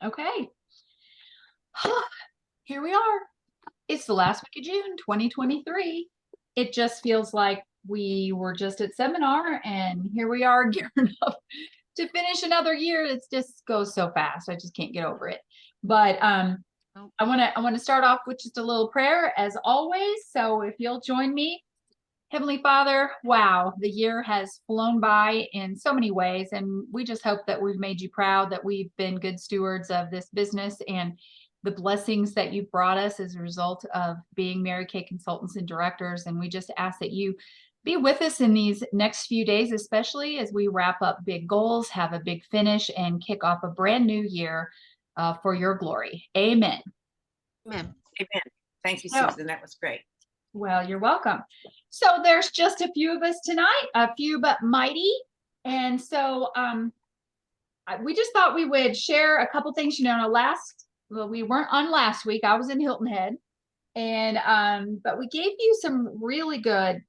Okay. Here we are. It's the last week of June, 2023. It just feels like we were just at seminar and here we are gearing up to finish another year. It just goes so fast. I just can't get over it. But I want to start off with just a little prayer as always. So if you'll join me. Heavenly Father, wow, the year has flown by in so many ways, and we just hope that we've made you proud, that we've been good stewards of this business and the blessings that you've brought us as a result of being Mary Kay consultants and directors. And we just ask that you be with us in these next few days, especially as we wrap up big goals, have a big finish, and kick off a brand new year for your glory. Amen. Amen. Amen. Thank you, So, Susan. That was great. well, you're welcome. So there's just a few of us tonight, a few but mighty. And so we just thought we would share a couple things, well, we weren't on last week. I was in Hilton Head. And but we gave you some really good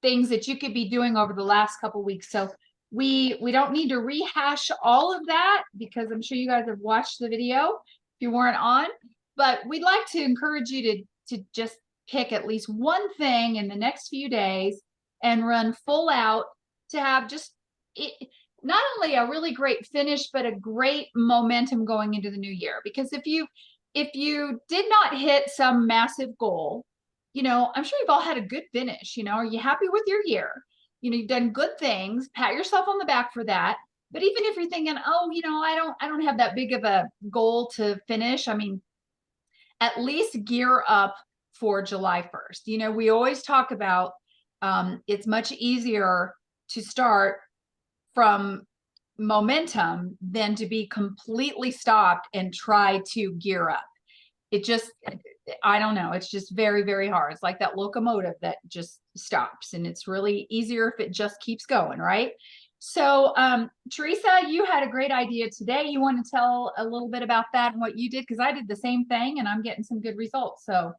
things that you could be doing over the last couple weeks. So we don't need to rehash all of that because I'm sure you guys have watched the video if you weren't on, but we'd like to encourage you to just pick at least one thing in the next few days and run full out to have just it, not only a really great finish, but a great momentum going into the new year. Because if you did not hit some massive goal, I'm sure you've all had a good finish. Are you happy with your year? You've done good things, pat yourself on the back for that. But even if you're thinking, oh, I don't have that big of a goal to finish, I mean, at least gear up for July 1st. We always talk about it's much easier to start from momentum than to be completely stopped and try to gear up. It just, I don't know. It's just very, very hard. It's like that locomotive that just stops, and it's really easier if it just keeps going, right? So, Teresa, you had a great idea today. You want to tell a little bit about that and what you did? Because I did the same thing and I'm getting some good results. So,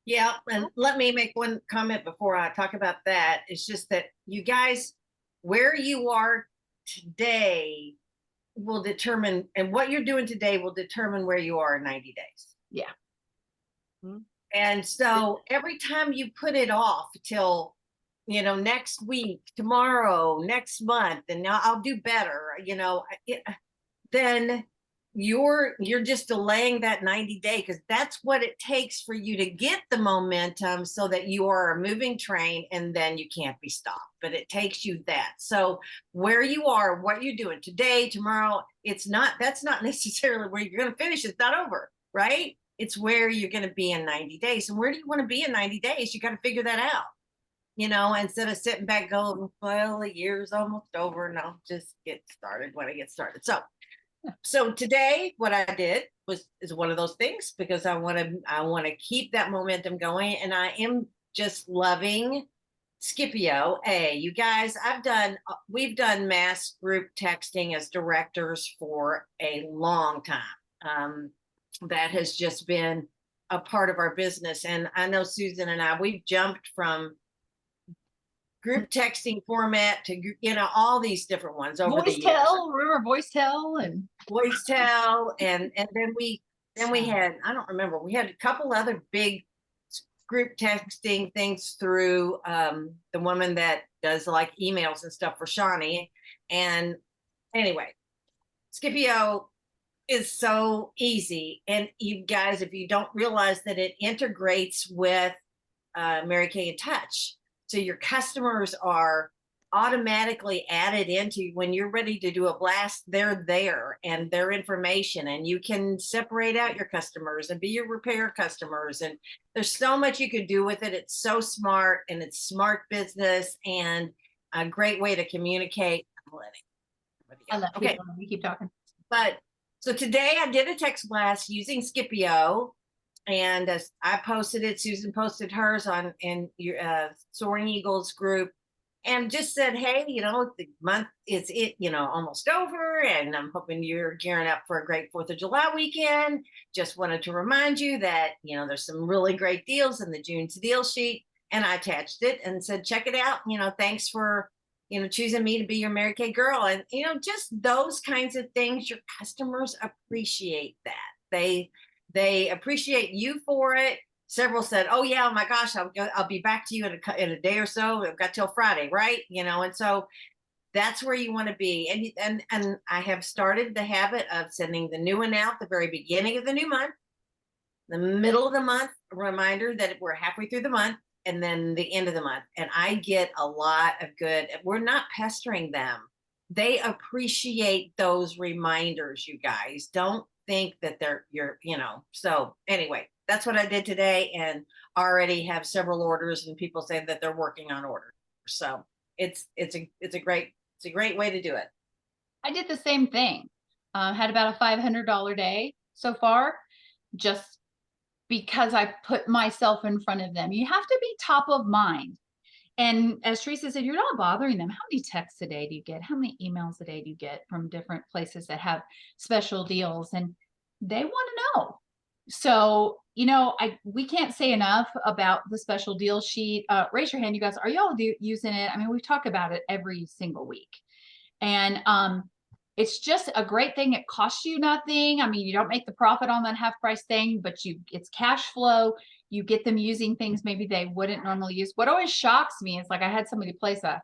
yeah, and let me make one comment before I talk about that. It's just that you guys, where you are today will determine, and what you're doing today will determine where you are in 90 days. Yeah. And so every time you put it off till, next week, tomorrow, next month, and now I'll do better, then you're just delaying that 90 day, because that's what it takes for you to get the momentum so that you are a moving train and then you can't be stopped. But it takes you that. So where you are, what you're doing today, tomorrow, that's not necessarily where you're going to finish. It's not over, right? It's where you're going to be in 90 days. And where do you want to be in 90 days? You got to figure that out. Instead of sitting back going, well, the year's almost over. No, just get started when I get started. So today, what I did is one of those things, because I want to keep that momentum going, and I am just loving Scipio. Hey, you guys, we've done mass group texting as directors for a long time. That has just been a part of our business, and I know Susan and we've jumped from group texting format to all these different ones over the years. Remember Voicetell and then we had, I don't remember, we had a couple other big group texting things through the woman that does like emails and stuff for Shawnee. And anyway, Scipio is so easy, and you guys, if you don't realize that it integrates with Mary Kay in Touch. So your customers are automatically added into, when you're ready to do a blast, they're there and their information, and you can separate out your customers and be your repair customers. And there's so much you could do with it. It's so smart, and it's smart business and a great way to communicate. Okay, we keep talking. But so today I did a text blast using Scipio. And I posted it, Susan posted hers in your Soaring Eagles group, and just said, hey, the month is almost over, and I'm hoping you're gearing up for a great 4th of July weekend. Just wanted to remind you that, there's some really great deals in the June's deal sheet. And I attached it and said, check it out. Thanks for, choosing me to be your Mary Kay girl. And, just those kinds of things, your customers appreciate that. They appreciate you for it. Several said, oh yeah, oh my gosh, I'll be back to you in a day or so. I've got till Friday, right? And so that's where you want to be. And I have started the habit of sending the new one out the very beginning of the new month, the middle of the month, a reminder that we're halfway through the month, and then the end of the month. And I get a lot of good. We're not pestering them. They appreciate those reminders, you guys. Don't think that so anyway, that's what I did today, and already have several orders, and people say that they're working on orders. So it's a great way to do it. I did the same thing. Had about a $500 day so far, just because I put myself in front of them. You have to be top of mind. And as Teresa said, you're not bothering them. How many texts a day do you get? How many emails a day do you get from different places that have special deals? And they want to know. So, we can't say enough about the special deal sheet. Raise your hand, you guys. Are y'all using it? I mean, we talk about it every single week. And it's just a great thing. It costs you nothing. I mean, you don't make the profit on that half price thing, but it's cash flow. You get them using things maybe they wouldn't normally use. What always shocks me is, like, I had somebody place a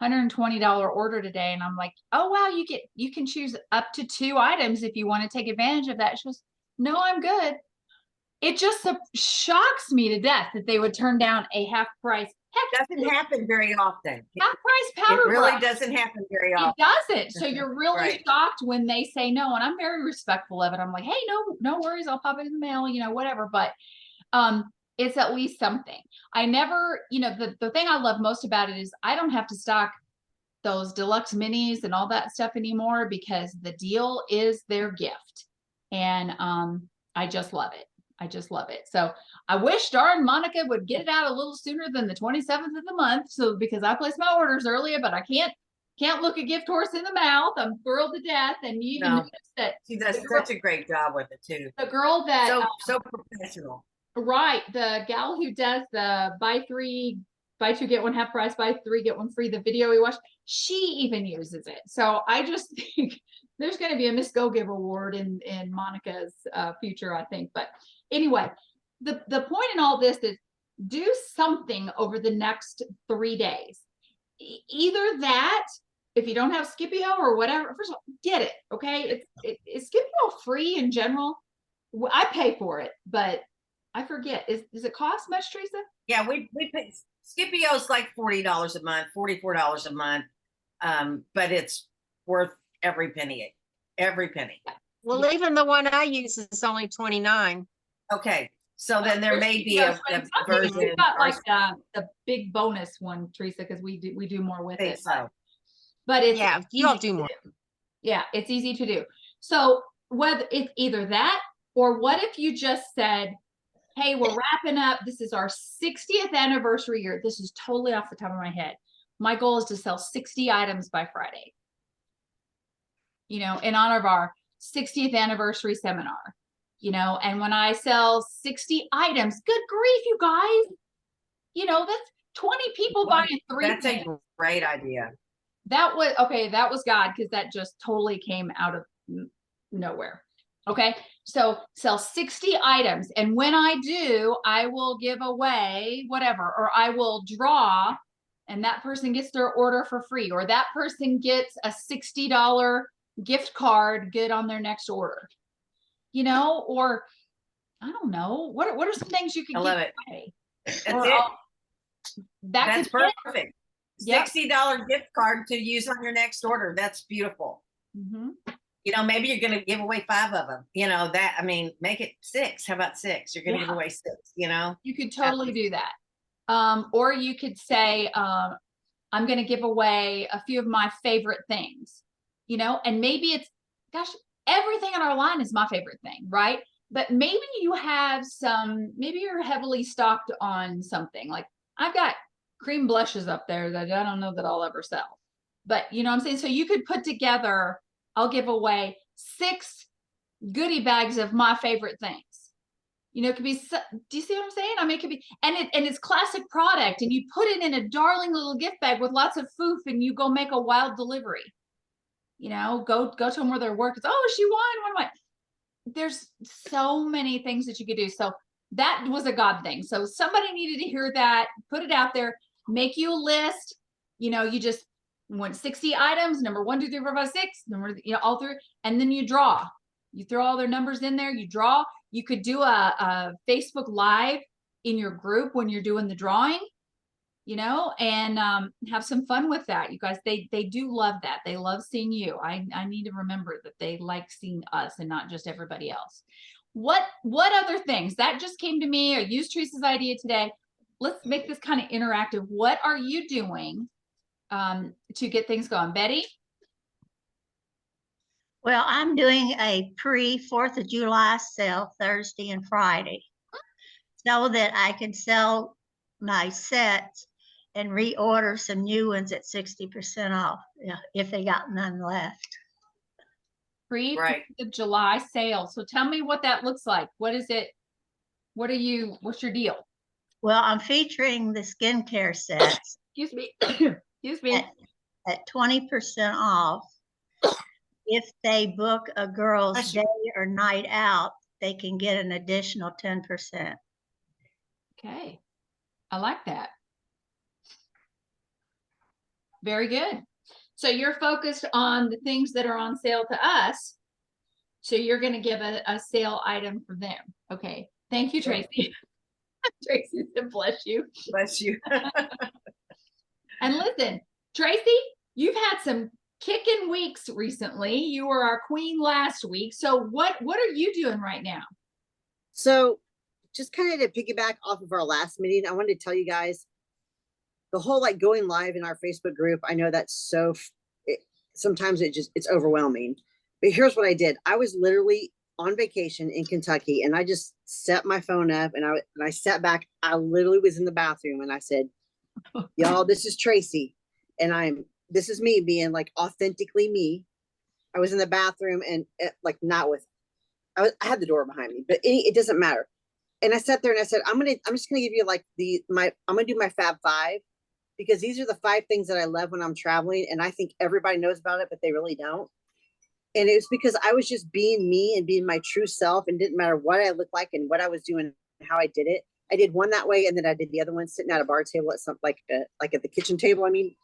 $120 order today, and I'm like, oh wow, you can choose up to 2 items if you want to take advantage of that. She goes, no, I'm good. It just shocks me to death that they would turn down a half price. Heck, doesn't happen very often. Half price powder It really brush. doesn't happen very often. It doesn't. So you're really Right. shocked when they say no, and I'm very respectful of it. I'm like, hey, no worries, I'll pop it in the mail, whatever. But it's at least something. I never, the thing I love most about it is I don't have to stock those deluxe minis and all that stuff anymore, because the deal is their gift. And I just love it. I just love it. So I wish darn Monica would get it out a little sooner than the 27th of the month. So, because I placed my orders earlier, but I can't look a gift horse in the mouth. I'm thrilled to death. And you even noticed that she does such a great job with it too. The girl that so professional. Right. The gal who does the buy 2 get 1 half price, buy 3 get 1 free, the video we watched, she even uses it. So I just think there's going to be a Miss Go Give award in Monica's future, I think. But anyway, the point in all this is do something over the next 3 days. Either that, if you don't have Scipio or whatever, first of all, get it. Okay. It's Scipio free in general. I pay for it, but I forget. Does it cost much, Teresa? Yeah, we pay. Scipio's like $40 a month, $44 a month. But it's worth every penny. Every penny. Well, even the one I use is only $29. Okay. So then there may be a version. We've got like the big bonus one, Teresa, because we do more with it. So. But it's you'll do more. Yeah, it's easy to do. So whether it's either that, or what if you just said, hey, we're wrapping up. This is our 60th anniversary year. This is totally off the top of my head. My goal is to sell 60 items by Friday, in honor of our 60th anniversary seminar, and when I sell 60 items, good grief, you guys, that's 20 people buying 3 That's things. A great idea. That was God, because that just totally came out of nowhere. Okay, so sell 60 items, and when I do, I will give away whatever, or I will draw, and that person gets their order for free, or that person gets a $60 gift card good on their next order, or I don't know, what are some things you can give away? That's it. That's perfect. Yep. $60 gift card to use on your next order. That's beautiful. Mm-hmm. Maybe you're going to give away 5 of them, make it 6. How about 6? You're going to give away 6, You could totally do that. Or you could say, I'm going to give away a few of my favorite things, and maybe it's, gosh, everything in our line is my favorite thing, right? But maybe maybe you're heavily stocked on something. Like I've got cream blushes up there that I don't know that I'll ever sell, but what I'm saying? So you could put together, I'll give away 6 goodie bags of my favorite things, You know, it could be, do you see what I'm saying? I mean, it could be, and it's classic product, and you put it in a darling little gift bag with lots of foof, and you go make a wild delivery. You know, go to them where they're working. Oh, she won. What am I? There's so many things that you could do. So that was a God thing. So somebody needed to hear that, put it out there, make you a list. You know, you just want 60 items, number 1, 2, 3, 4, 5, 6, number, you know, all through, and then you draw. You throw all their numbers in there, you draw. You could do a Facebook Live in your group when you're doing the drawing, you know, and have some fun with that. You guys, they do love that. They love seeing you. I need to remember that they like seeing us and not just everybody else. What other things? That just came to me. I used Teresa's idea today. Let's make this kind of interactive. What are you doing to get things going? Betty? Well, I'm doing a pre-4th of July sale Thursday and Friday so that I can sell my sets and reorder some new ones at 60% off if they got none left. Right. Pre-4th of July sale. So tell me what that looks like. What is it? What's your deal? Well, I'm featuring the skincare sets Excuse me. Excuse me. at 20% off. If they book a girl's day or night out, they can get an additional 10%. Okay. I like that. Very good. So you're focused on the things that are on sale to us. So you're going to give a sale item for them. Okay. Thank you, Tracy. Tracy said, bless you. Bless you. And listen, Tracy, you've had some kicking weeks recently. You were our queen last week. So what are you doing right now? So just kind of to piggyback off of our last meeting, I wanted to tell you guys the whole like going live in our Facebook group. I know that's sometimes it's overwhelming, but here's what I did. I was literally on vacation in Kentucky and I just set my phone up and I sat back. I literally was in the bathroom and I said, y'all, this is Tracy. And this is me being like authentically me. I was in the bathroom and like not with, I had the door behind me, but it doesn't matter. And I sat there and I said, I'm just gonna give you like I'm gonna do my Fab 5 because these are the 5 things that I love when I'm traveling. And I think everybody knows about it, but they really don't. And it was because I was just being me and being my true self, and didn't matter what I looked like and what I was doing and how I did it. I did one that way, and then I did the other one sitting at a bar table at something like at the kitchen table. I mean,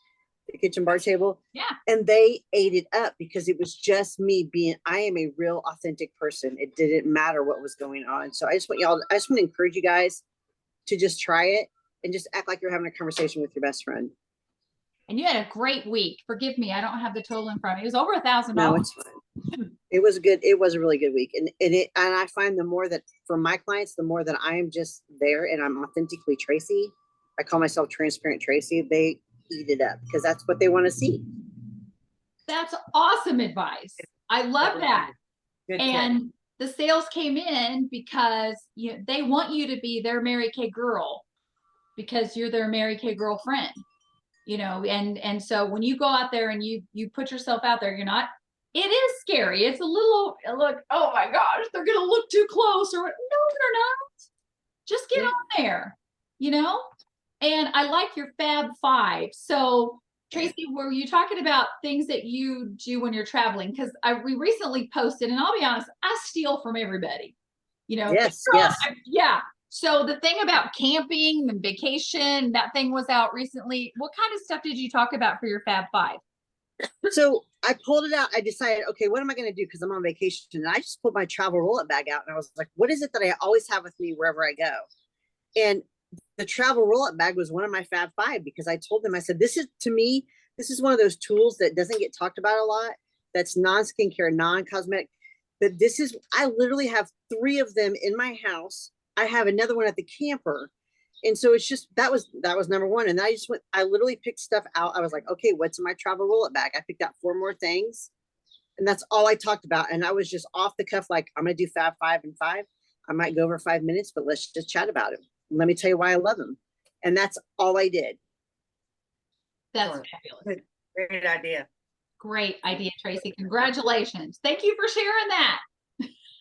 the kitchen bar table. Yeah. And they ate it up because it was just me being, I am a real authentic person. It didn't matter what was going on. So I just want to encourage you guys to just try it and just act like you're having a conversation with your best friend. And you had a great week. Forgive me, I don't have the total in front of me. It was over $1,000. No, it's fine. It was good. It was a really good week. And I find the more that for my clients, the more that I am just there and I'm authentically Tracy. I call myself transparent Tracy. They eat it up because that's what they want to see. That's awesome advice. I love that. Good And the sales came in because they want you to be their Mary Kay girl because you're their Mary Kay girlfriend, and so when you go out there and you put yourself out there, it is scary. It's a little look, oh my gosh, they're going to look too close or no, they're not. Just get on there, and I like your Fab 5. So Tracy, were you talking about things that you do when you're traveling? Because we recently posted, and I'll be honest, I steal from everybody. Yes. Yeah. So the thing about camping and vacation, that thing was out recently. What kind of stuff did you talk about for your Fab 5? So I pulled it out. I decided, okay, what am I going to do? Because I'm on vacation. And I just pulled my travel roll-up bag out. And I was like, what is it that I always have with me wherever I go? And the travel roll-up bag was one of my Fab 5 because I told them, I said, this is one of those tools that doesn't get talked about a lot. That's non-skincare, non-cosmetic. But I literally have 3 of them in my house. I have another one at the camper. And so it's just, that was number 1. And I literally picked stuff out. I was like, okay, what's in my travel roll-up bag? I picked out 4 more things. And that's all I talked about. And I was just off the cuff, like, I'm going to do Fab 5 and 5. I might go over 5 minutes, but let's just chat about it. Let me tell you why I love them. And that's all I did. That's fabulous. Great idea. Great idea, Tracy. Congratulations. Thank you for sharing that.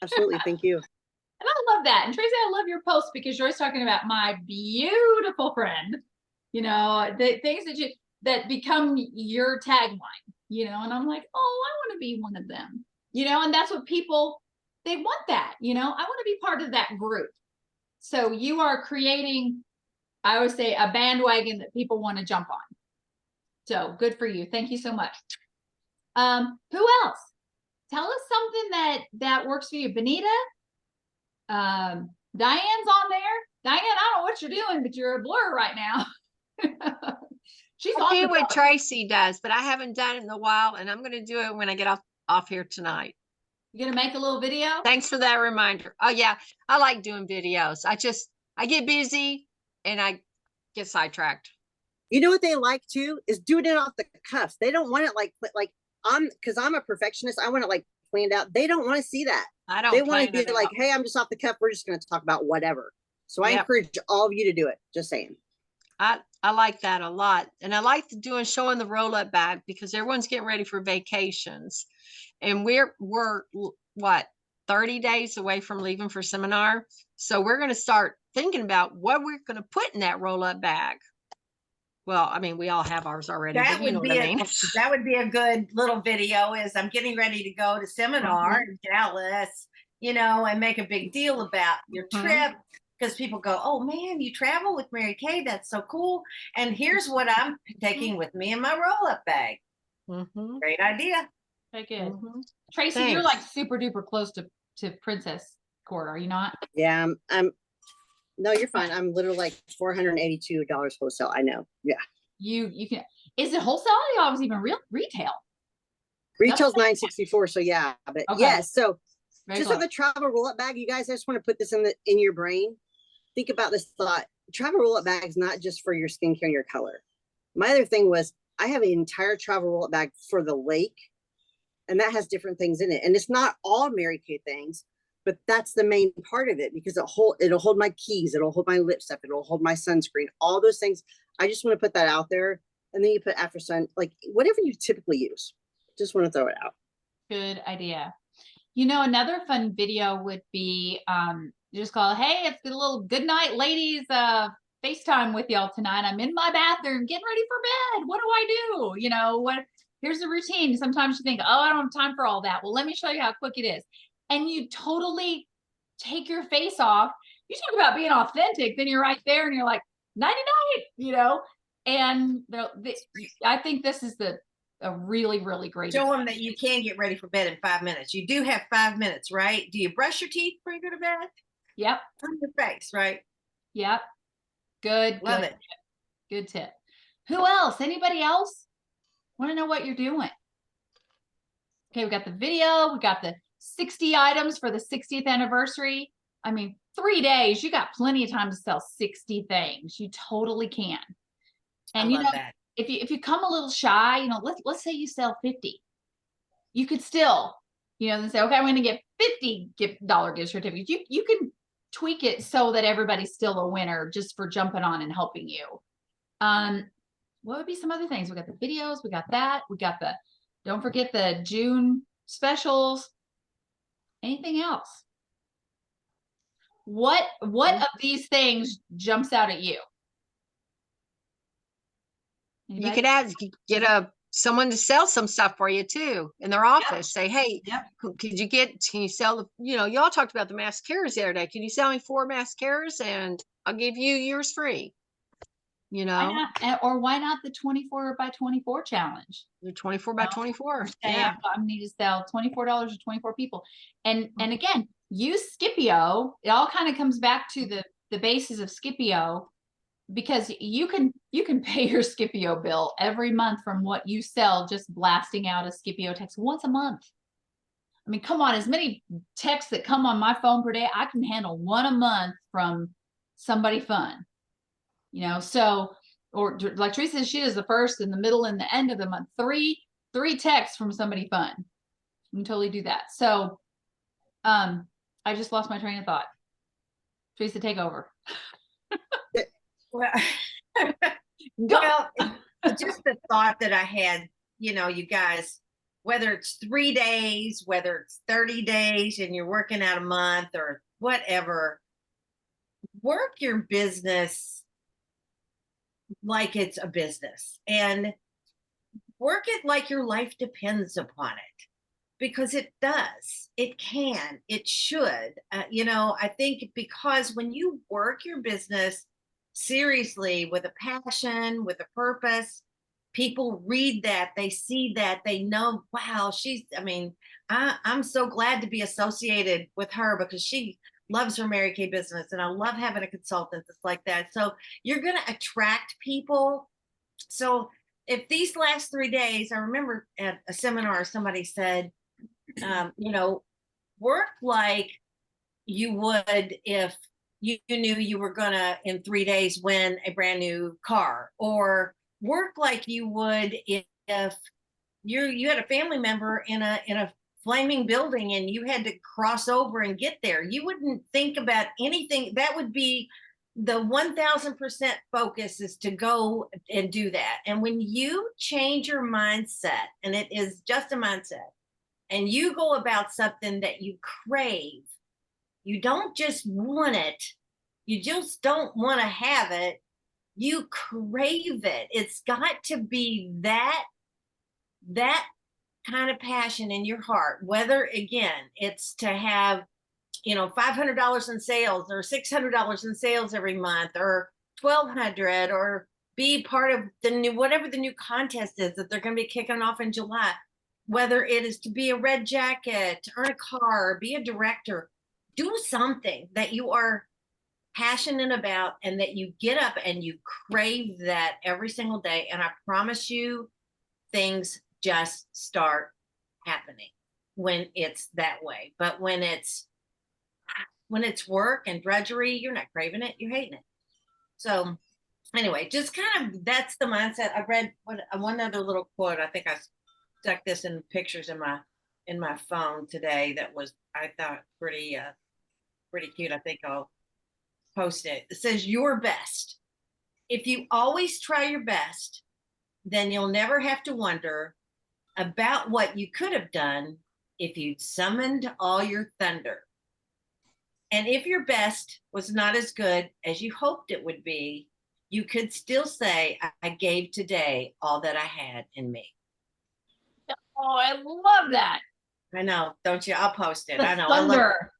Absolutely. Thank you. And I love that. And Tracy, I love your post because you're always talking about my beautiful friend, you know, the things that become your tagline, you know, and I'm like, oh, I want to be one of them, you know, and that's what people, they want that, you know, I want to be part of that group. So you are creating, I always say, a bandwagon that people want to jump on. So good for you. Thank you so much. Who else? Tell us something that works for you. Benita, Diane's on there. Diane, I don't know what you're doing, but you're a blur right now. She's I on do the what go. Tracy does, but I haven't done it in a while, and I'm going to do it when I get off here tonight. You gonna make a little video? Thanks for that reminder. Oh yeah, I like doing videos. I get busy and I get sidetracked. You know what they like too is doing it off the cuff. They don't want it like because I'm a perfectionist. I want it like planned out. They don't want to see that. I don't They want to plan be it like, out. hey, I'm just off the cuff. We're just going to talk about whatever. So I Yep. encourage all of you to do it. Just saying. I like that a lot. And I like showing the roll up bag because everyone's getting ready for vacations. And we're what, 30 days away from leaving for seminar. So we're going to start thinking about what we're going to put in that roll up bag. Well, I mean, we all have ours already, That but you know would what be I mean. that would be a good little video. Is I'm getting ready to go to seminar in Dallas, you know, and make a big deal about your trip because people go, "Oh man, you travel with Mary Kay? That's so cool!" And here's what I'm taking with me in my roll-up bag. Mhm. Great idea. Okay, good. Mhm. Tracy, you're like Thanks. super duper close to Princess Court, are you not? Yeah, no, you're fine. I'm literally like $482 wholesale. I know. Yeah. You can, is it wholesale? I was even real retail. Retail's 964. So yeah, but Okay. yes. So Very just close. on the travel roll-up bag, you guys, I just want to put this in your brain. Think about this thought. Travel roll-up bag is not just for your skincare and your color. My other thing was I have an entire travel roll-up bag for the lake, and that has different things in it. And it's not all Mary Kay things, but that's the main part of it because it'll hold my keys, it'll hold my lip stuff, it'll hold my sunscreen, all those things. I just want to put that out there. And then you put after sun, like whatever you typically use. Just want to throw it out. Good idea. You know, another fun video would be just call, hey, it's a little good night, ladies, FaceTime with y'all tonight. I'm in my bathroom getting ready for bed. What do I do? You know, here's the routine. Sometimes you think, oh, I don't have time for all that. Well, let me show you how quick it is. And you totally take your face off. You talk about being authentic, then you're right there and you're like, nighty night, you know? And I think this is a really, really great. Show them that you can get ready for bed in 5 minutes. You do have 5 minutes, right? Do you brush your teeth before you go to bed? Yep. On your face, right? Yep. Good. Love good it. Good tip. Who else? Anybody else? Want to know what you're doing? Okay, we got the video. We got the 60 items for the 60th anniversary. I mean, 3 days. You got plenty of time to sell 60 things. You totally can. And I you love know, that. if you come a little shy, you know, let's say you sell 50. You could still, you know, then say, okay, I'm going to get $50 gift certificates. You can tweak it so that everybody's still a winner just for jumping on and helping you. What would be some other things? We got the videos, we got that, we got don't forget the June specials. Anything else? What of these things jumps out at you? You Anybody? could get someone to sell some stuff for you too in their office. Say, hey, Yep. can you sell y'all talked about the mascaras the other day. Can you sell me 4 mascaras and I'll give you yours free? You Why know, not? Or why not the 24 by 24 challenge? the 24 by 24. Say, Yeah. I need to sell $24 to 24 people. And again, use Scipio. It all kind of comes back to the basis of Scipio, because you can pay your Scipio bill every month from what you sell, just blasting out a Scipio text once a month. I mean, come on, as many texts that come on my phone per day, I can handle one a month from somebody fun, you know. So, or like Teresa says, she does the first and the middle and the end of the month. Three texts from somebody fun. You can totally do that. So I just lost my train of thought. Teresa, take over. Well, Go. well, it's just the thought that I had, you know, you guys, whether it's 3 days, whether it's 30 days and you're working out a month or whatever, work your business like it's a business and work it like your life depends upon it, because it does. It can, it should. I think because when you work your business seriously with a passion, with a purpose, people read that, they see that, they know, wow, I'm so glad to be associated with her because she loves her Mary Kay business. And I love having a consultant that's like that. So you're going to attract people. So if these last 3 days, I remember at a seminar, somebody said, work like you would if you knew you were gonna in 3 days win a brand new car, or work like you would if you had a family member in a flaming building and you had to cross over and get there. You wouldn't think about anything. That would be the 1000% focus, is to go and do that. And when you change your mindset, and it is just a mindset, and you go about something that you crave, you don't just want it, you just don't want to have it, you crave it. It's got to be that kind of passion in your heart, whether again it's to have $500 in sales or $600 in sales every month, or $1,200, or be part of whatever the new contest is that they're going to be kicking off in July. Whether it is to be a red jacket, to earn a car, be a director, do something that you are passionate about and that you get up and you crave that every single day. And I promise you, things just start happening when it's that way. But when it's work and drudgery, you're not craving it, you're hating it. So anyway, just kind of, that's the mindset. I read one other little quote. I think I stuck this in pictures in my phone today that was, I thought, pretty cute. I think I'll post it. It says, your best. If you always try your best, then you'll never have to wonder about what you could have done if you'd summoned all your thunder. And if your best was not as good as you hoped it would be, you could still say, I gave today all that I had in me. Oh, I love that. I know, don't you? I'll post it. The I know. thunder.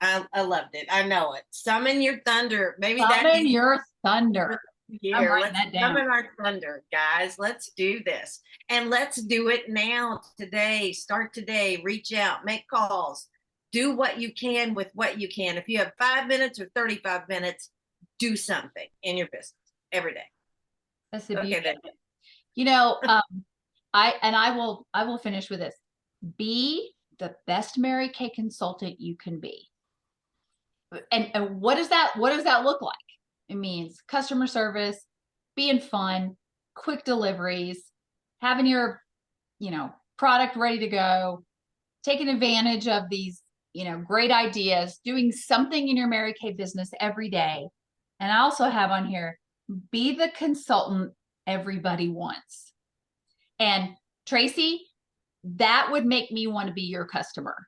I loved it. I know it. Summon your thunder. Maybe Summon your thunder. Here, writing let's that down. summon our thunder, guys. Let's do this. And let's do it now, today. Start today. Reach out, make calls. Do what you can with what you can. If you have 5 minutes or 35 minutes, do something in your business every day. That's the Okay, beauty. then. I will finish with this. Be the best Mary Kay consultant you can be. And what does that look like? It means customer service, being fun, quick deliveries, having your, product ready to go, taking advantage of these, great ideas, doing something in your Mary Kay business every day. And I also have on here, be the consultant everybody wants. And Tracy, that would make me want to be your customer.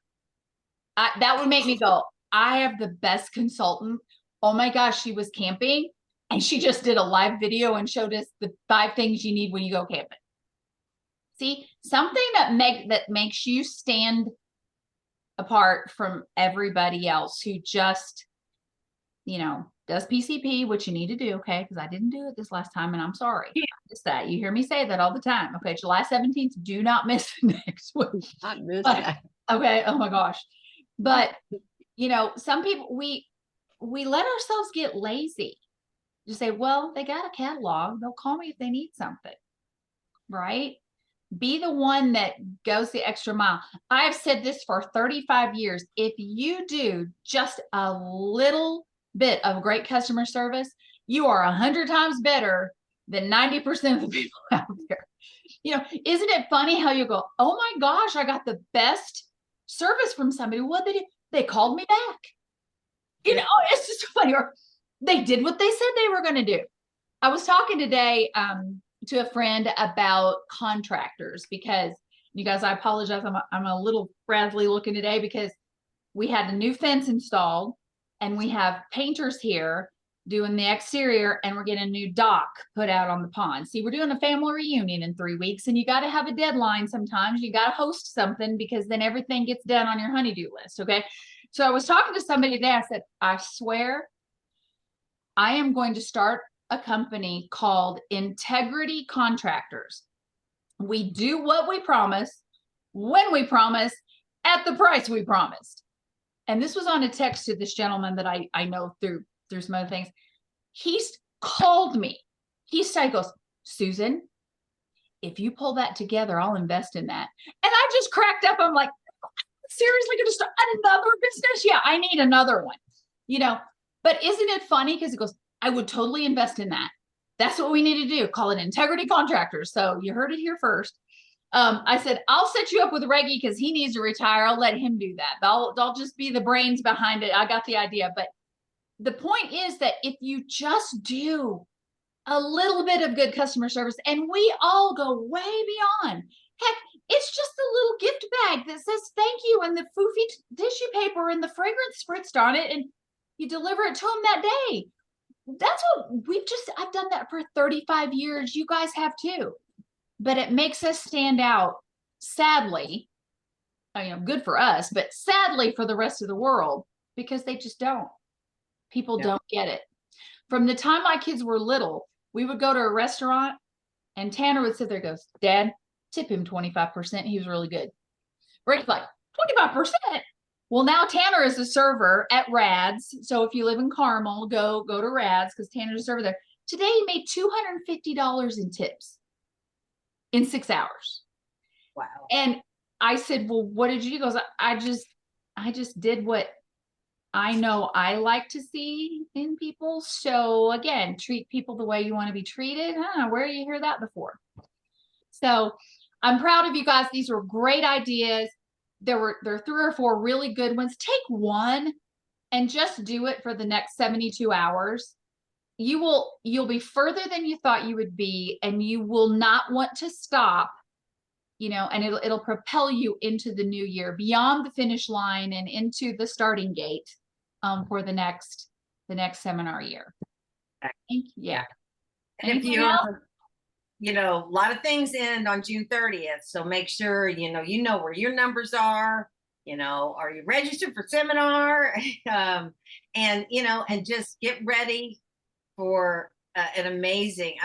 That would make me go, I have the best consultant. Oh my gosh, she was camping and she just did a live video and showed us the 5 things you need when you go camping. See, something that makes you stand apart from everybody else who just, does PCP, which you need to do, okay? Because I didn't do it this last time and I'm sorry. Yeah. It's that. You hear me say that all the time. Okay, July 17th, do not miss next week. Not miss that. Okay, oh my gosh. But, some people, we let ourselves get lazy. Just say, well, they got a catalog. They'll call me if they need something, right? Be the one that goes the extra mile. I've said this for 35 years. If you do just a little bit of great customer service, you are 100 times better than 90% of the people out there. Isn't it funny how you go, oh my gosh, I got the best service from somebody. What they did, they called me back. It's just funny. Or they did what they said they were going to do. I was talking today to a friend about contractors because, You guys, I apologize. I'm a little frazzly looking today because we had a new fence installed and we have painters here doing the exterior and we're getting a new dock put out on the pond. See, we're doing a family reunion in 3 weeks and you got to have a deadline sometimes. You got to host something because then everything gets done on your honey-do list, okay? So I was talking to somebody today. I said, I swear I am going to start a company called Integrity Contractors. We do what we promise, when we promise, at the price we promised. And this was on a text to this gentleman that I know through some other things. He's called me. He goes, Susan, if you pull that together, I'll invest in that. And I just cracked up. I'm like, seriously going to start another business? Yeah, I need another one, you know. But isn't it funny? Because it goes, I would totally invest in that. That's what we need to do. Call it Integrity Contractors. So you heard it here first. I said, I'll set you up with Reggie because he needs to retire. I'll let him do that. I'll just be the brains behind it. I got the idea. But the point is that if you just do a little bit of good customer service, and we all go way beyond. Heck, it's just a little gift bag that says thank you and the foofy tissue paper and the fragrance spritzed on it, and you deliver it to them that day. That's what I've done that for 35 years. You guys have too. But it makes us stand out, sadly. I mean, good for us, but sadly for the rest of the world, because they just don't. People don't get it. From the time my kids were little, we would go to a restaurant and Tanner would sit there and goes, Dad, tip him 25%. He was really good. Rick's like, 25%? Well, now Tanner is a server at Rad's. So if you live in Carmel, go to Rad's because Tanner's a server there. Today he made $250 in tips in 6 hours. Wow. And I said, well, what did you do? He goes, I just did what I know I like to see in people. So again, treat people the way you want to be treated. Where do you hear that before? So I'm proud of you guys. These were great ideas. There are 3 or 4 really good ones. Take one and just do it for the next 72 hours. You'll be further than you thought you would be, and you will not want to stop, you know, and it'll propel you into the new year, beyond the finish line and into the starting gate for the next seminar year. Yeah. And if Anything else? you know, a lot of things end on June 30th. So make sure, you know where your numbers are, are you registered for seminar? And, and just get ready for an amazing,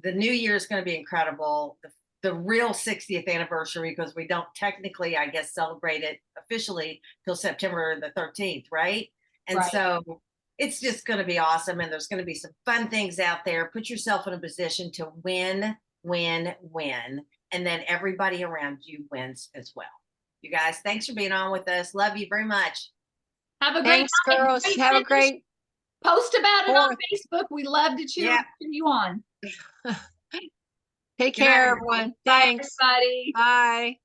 the new year is going to be incredible. The real 60th anniversary, because we don't technically, I guess, celebrate it officially till September the 13th, right? And Right. So it's just going to be awesome. And there's going to be some fun things out there. Put yourself in a position to win. And then everybody around you wins as well. You guys, thanks for being on with us. Love you very much. Have a great Thanks, night. girls. Great Have a finish. great Post about it on Fourth. Facebook. We love to cheer you on. Take Good night, care, everybody. everyone. Bye, Thanks. everybody. Bye.